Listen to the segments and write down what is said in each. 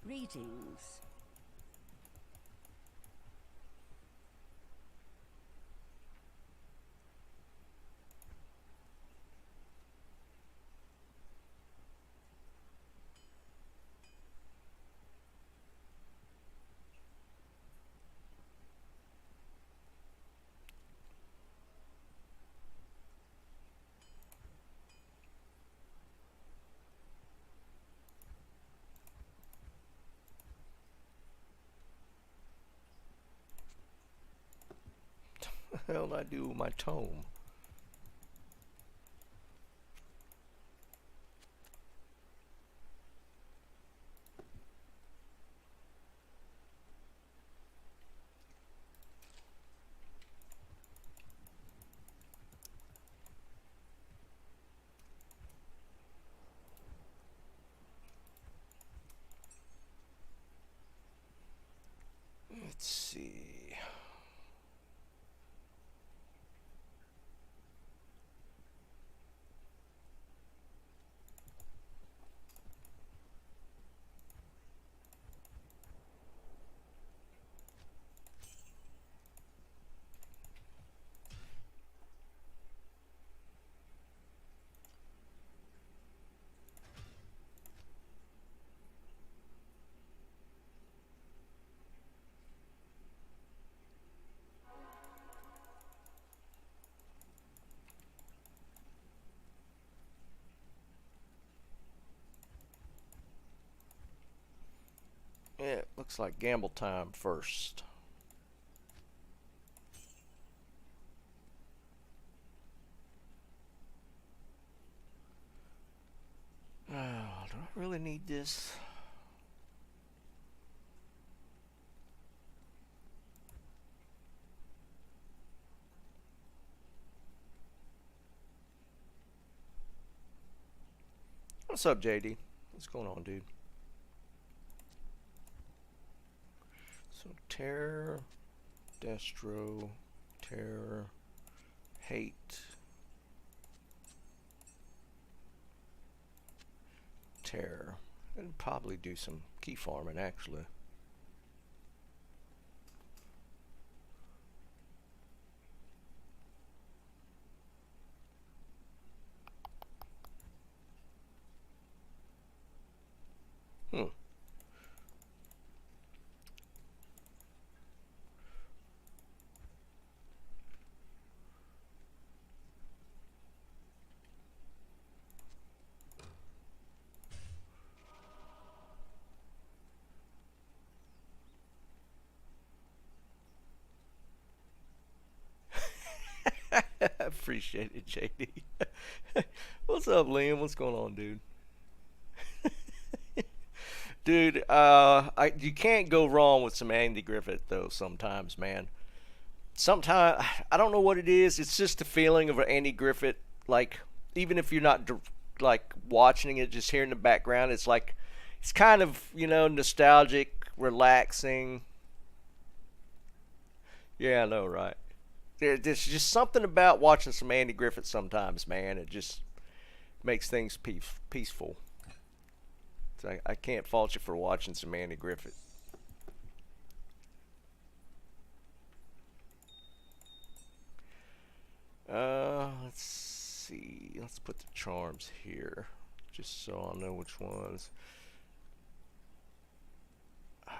Greetings. What the hell did I do with my tome? Let's see. Yeah, it looks like gamble time first. Oh, do I really need this? What's up, JD? What's going on, dude? So, terror, destro, terror, hate, terror. I'd probably do some key farming, actually. Hmm. Appreciate it, JD. What's up, Liam? What's going on, dude? Dude, you can't go wrong with some Andy Griffith though. Sometimes, man. Sometimes I don't know what it is. It's just the feeling of Andy Griffith. Like even if you're not like watching it, just hearing the background, it's like it's kind of nostalgic, relaxing. Yeah, I know, right? There's just something about watching some Andy Griffith sometimes, man. It just makes things peaceful. So I can't fault you for watching some Andy Griffith. Let's see. Let's put the charms here, just so I'll know which ones. I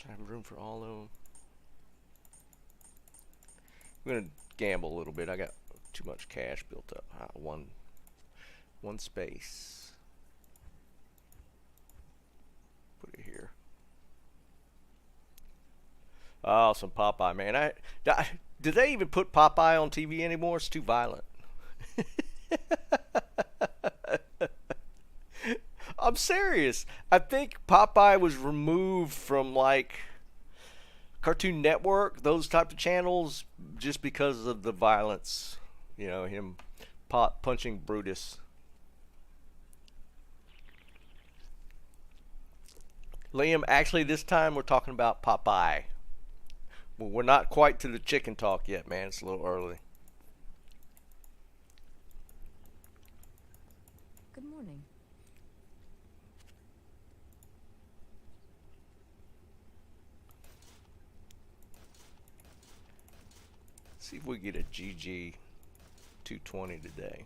have room for all of them. I'm gonna gamble a little bit. I got too much cash built up. One space. Put it here. Oh, some Popeye, man. Did they even put Popeye on TV anymore? It's too violent. I'm serious. I think Popeye was removed from like Cartoon Network, those type of channels, just because of the violence. Him punching Brutus. Liam, actually, this time we're talking about Popeye. Well, we're not quite to the chicken talk yet, man. It's a little early. Good morning. See if we get a GG 220 today.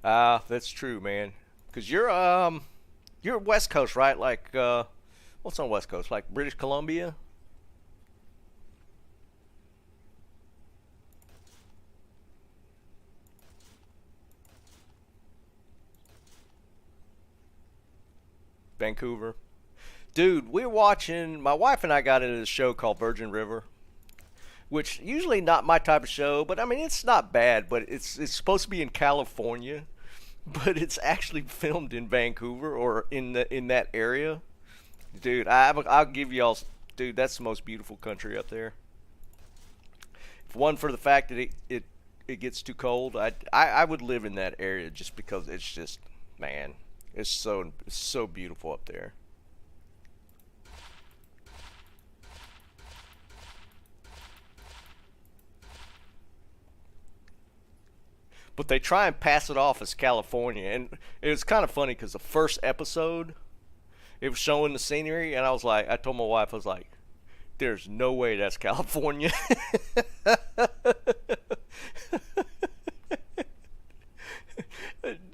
That's true, man. Cause you're West Coast, right? Like what's on West Coast? Like British Columbia? Vancouver. Dude, we're watching. My wife and I got into this show called Virgin River, which usually not my type of show, but I mean it's not bad. But it's supposed to be in California, but it's actually filmed in Vancouver or in that area. Dude, I'll give y'all. Dude, that's the most beautiful country up there. If one for the fact that it gets too cold, I would live in that area just because it's just man, it's so beautiful up there. But they try and pass it off as California, and it was kind of funny because the first episode it was showing the scenery, and I told my wife, I was like, "There's no way that's California."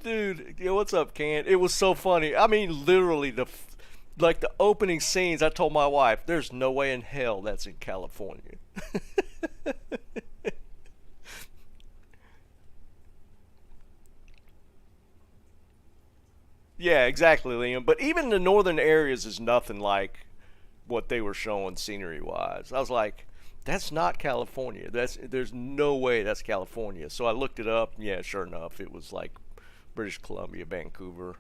Dude, yo, what's up, Can? It was so funny. I mean, literally like the opening scenes. I told my wife, "There's no way in hell that's in California." Yeah, exactly, Liam. But even the northern areas is nothing like what they were showing scenery wise. I was like, that's not California. There's no way that's California. So I looked it up. Yeah, sure enough, it was like British Columbia, Vancouver,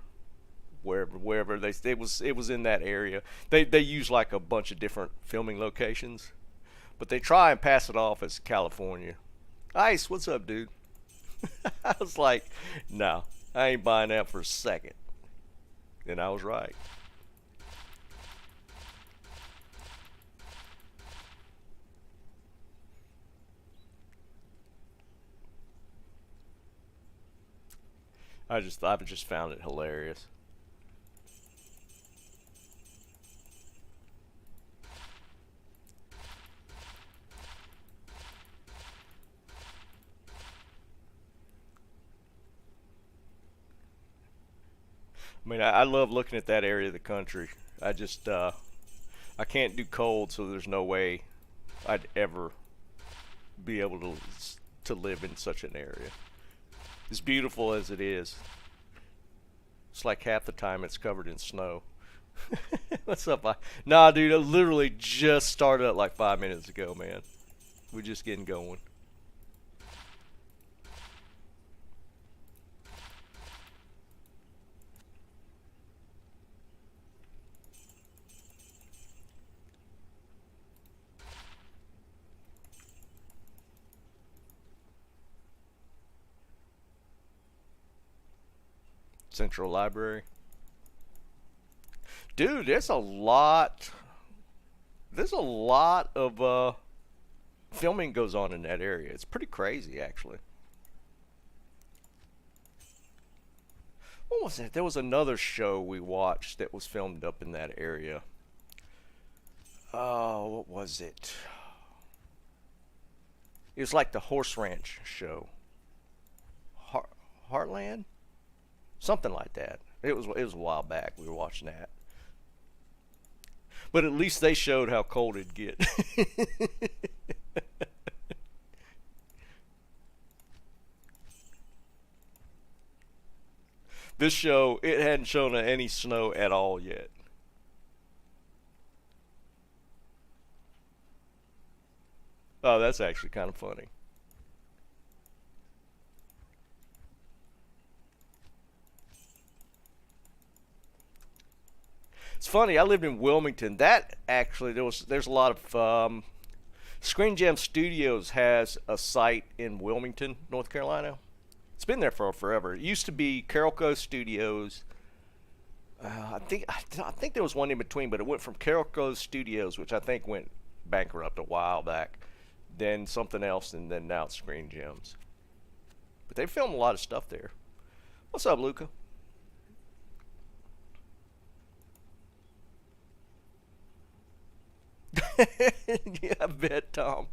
wherever it was in that area. They use like a bunch of different filming locations, but they try and pass it off as California. Ice, what's up, dude? I was like, no, I ain't buying that for a second. And I was right. I've just found it hilarious. I mean, I love looking at that area of the country. I just I can't do cold, so there's no way I'd ever be able to live in such an area. As beautiful as it is, it's like half the time it's covered in snow. What's up? Nah, dude, I literally just started up like 5 minutes ago, man. We're just getting going. Central Library. Dude, there's a lot of filming goes on in that area. It's pretty crazy, actually. What was it? There was another show we watched that was filmed up in that area. Oh, what was it? It was like the horse ranch show. Heart, Heartland? Something like that. It was a while back. We were watching that. But at least they showed how cold it'd get. This show, it hadn't shown any snow at all yet. Oh, that's actually kind of funny. It's funny. I lived in Wilmington. That actually there's a lot of Screen Gem Studios has a site in Wilmington, North Carolina. It's been there for forever. It used to be Carolco Studios. I think there was one in between, but it went from Carolco Studios, which I think went bankrupt a while back, then something else, and then now it's Screen Gems. But they filmed a lot of stuff there. What's up, Luca? Yeah, I bet, Tom.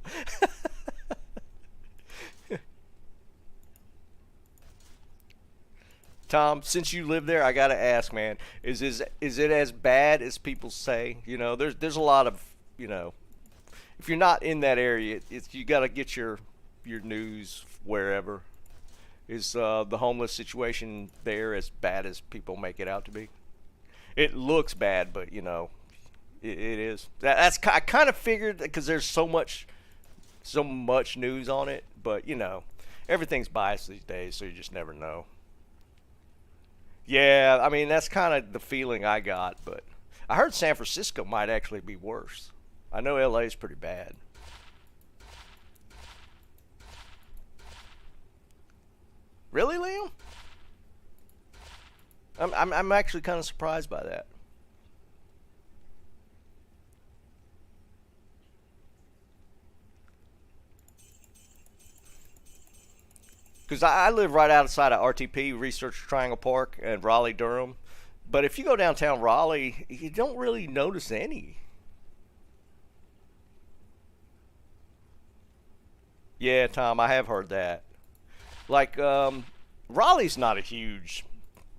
Tom, since you live there, I gotta ask, man, is it as bad as people say? You know, there's a lot of, you know, if you're not in that area, it's you gotta get your news wherever. Is the homeless situation there as bad as people make it out to be? It looks bad, but you know, it is. I kind of figured because there's so much news on it, but you know, everything's biased these days, so you just never know. Yeah, I mean that's kind of the feeling I got, but I heard San Francisco might actually be worse. I know LA is pretty bad. Really, Liam? I'm actually kind of surprised by that. Because I live right outside of RTP, Research Triangle Park, and Raleigh, Durham. But if you go downtown Raleigh, you don't really notice any. Yeah, Tom, I have heard that. Like, Raleigh's not a huge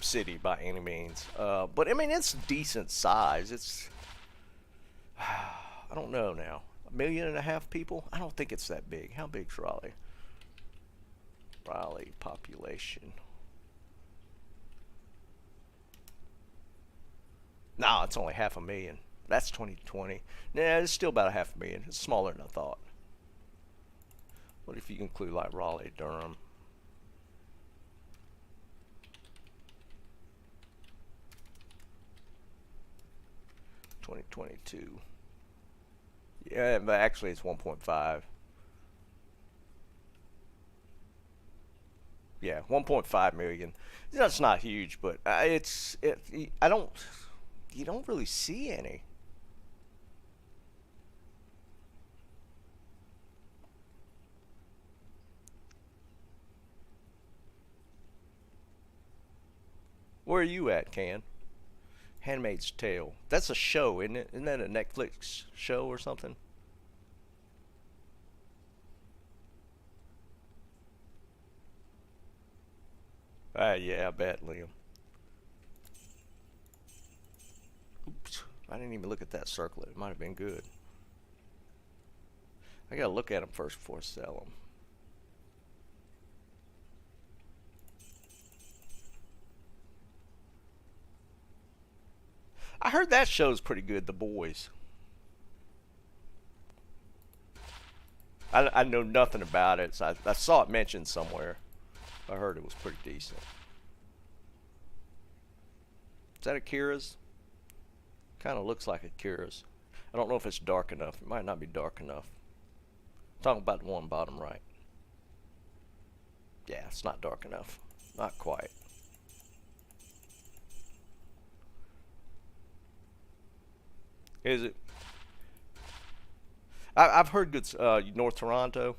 city by any means, but I mean it's decent size. It's I don't know now, 1.5 million people. I don't think it's that big. How big's Raleigh? Raleigh population. No, it's only 500,000. That's 2020. Nah, it's still about a 500,000. It's smaller than I thought. What if you include like Raleigh, Durham? 2022. Yeah, but actually it's 1.5. Yeah, 1.5 million. That's not huge, but I don't. You don't really see any. Where are you at, Can? Handmaid's Tale. That's a show, isn't it? Isn't that a Netflix show or something? Yeah, I bet, Liam. Oops, I didn't even look at that circlet. It might have been good. I gotta look at them first before I sell them. I heard that show's pretty good, The Boys. I know nothing about it, so I saw it mentioned somewhere. I heard it was pretty decent. Is that Akira's? Kind of looks like Akira's. I don't know if it's dark enough. It might not be dark enough. I'm talking about the one bottom right. Yeah, it's not dark enough. Not quite. Is it? I've heard good. North Toronto.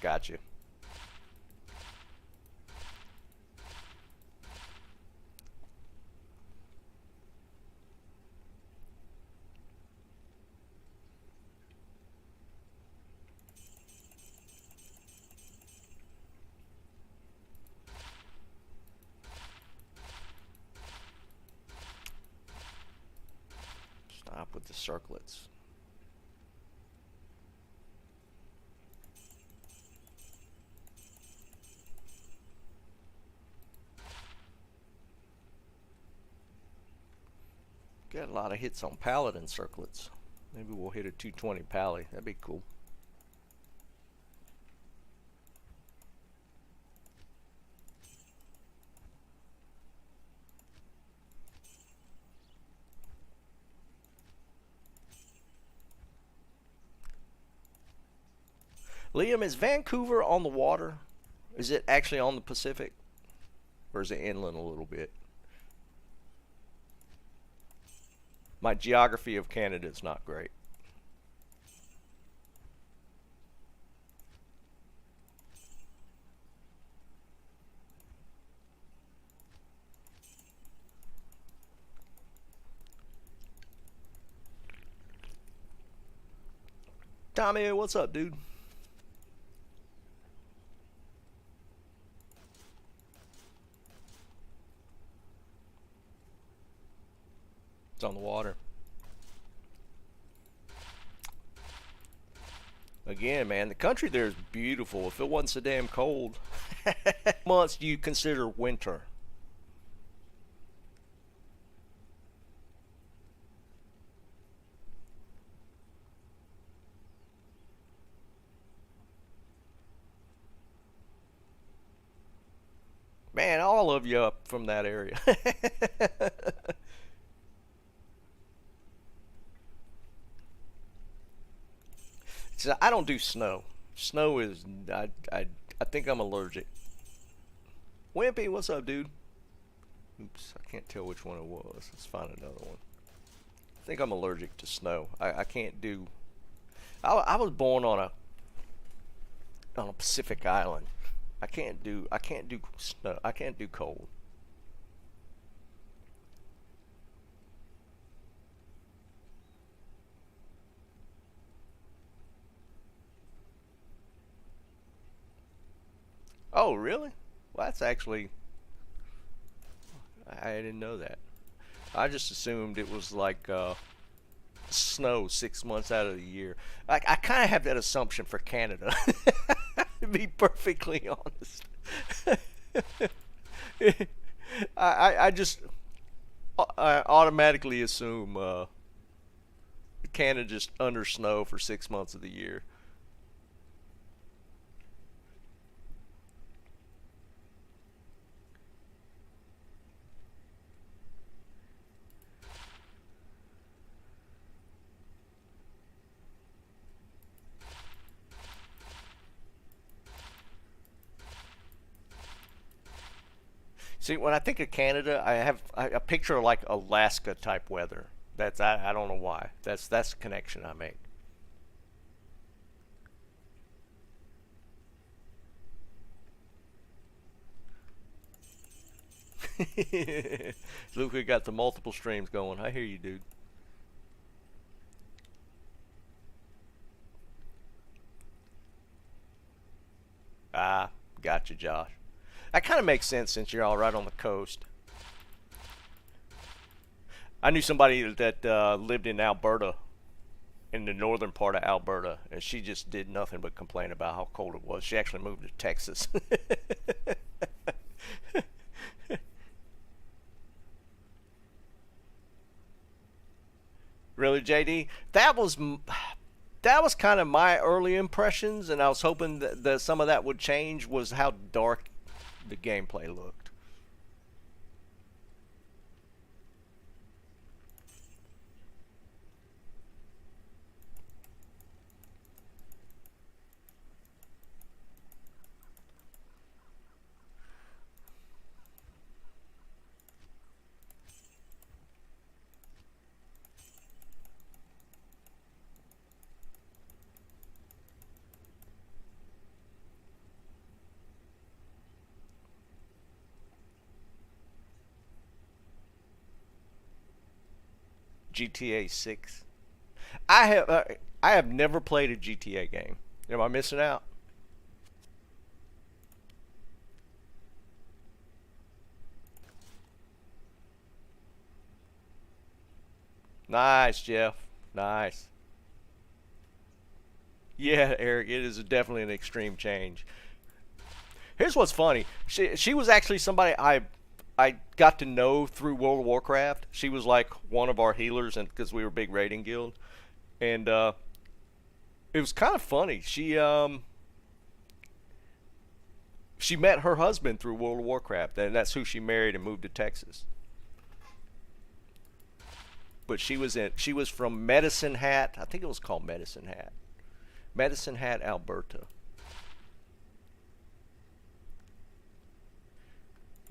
Gotcha. Stop with the circlets. Got a lot of hits on Paladin circlets. Maybe we'll hit a 220 Pally. That'd be cool. Liam, is Vancouver on the water? Is it actually on the Pacific? Or is it inland a little bit? My geography of Canada is not great. Tommy, what's up, dude? It's on the water. Again, man, the country there is beautiful. If it wasn't so damn cold. Months do you consider winter? Man, all of you up from that area. So I don't do snow. Snow is I think I'm allergic. Wimpy, what's up, dude? Oops, I can't tell which one it was. Let's find another one. I think I'm allergic to snow. I can't do. I was born on a Pacific island. I can't do snow. I can't do cold. Oh, really? Well, that's actually I didn't know that. I just assumed it was like snow 6 months out of the year. I kind of have that assumption for Canada, to be perfectly honest. I just I automatically assume Canada just under snow for 6 months of the year. See, when I think of Canada, I picture like Alaska type weather. I don't know why. That's the connection I make. Luca got the multiple streams going. I hear you, dude. Ah, gotcha, Josh. That kind of makes sense since you're all right on the coast. I knew somebody that lived in Alberta, in the northern part of Alberta, and she just did nothing but complain about how cold it was. She actually moved to Texas. Really, JD? That was kind of my early impressions, and I was hoping that some of that would change. Was how dark the gameplay looked. GTA 6. I have uh, I have never played a GTA game. Am I missing out? Nice, Jeff. Nice. Yeah, Eric, it is definitely an extreme change. Here's what's funny. She was actually somebody I got to know through World of Warcraft. She was like one of our healers, and because we were a big raiding guild, and it was kind of funny. She met her husband through World of Warcraft, and that's who she married and moved to Texas. But she was from Medicine Hat. I think it was called Medicine Hat. Medicine Hat, Alberta.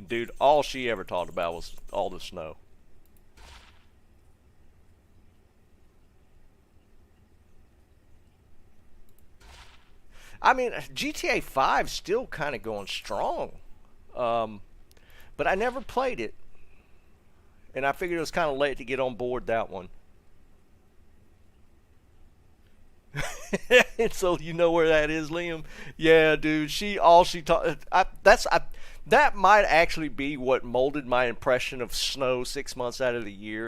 Dude, all she ever talked about was all the snow. I mean, GTA 5 still kind of going strong. Um, but I never played it, and I figured it was kind of late to get on board that one. And so you know where that is, Liam? Yeah, dude. She taught. That might actually be what molded my impression of snow 6 months out of the year.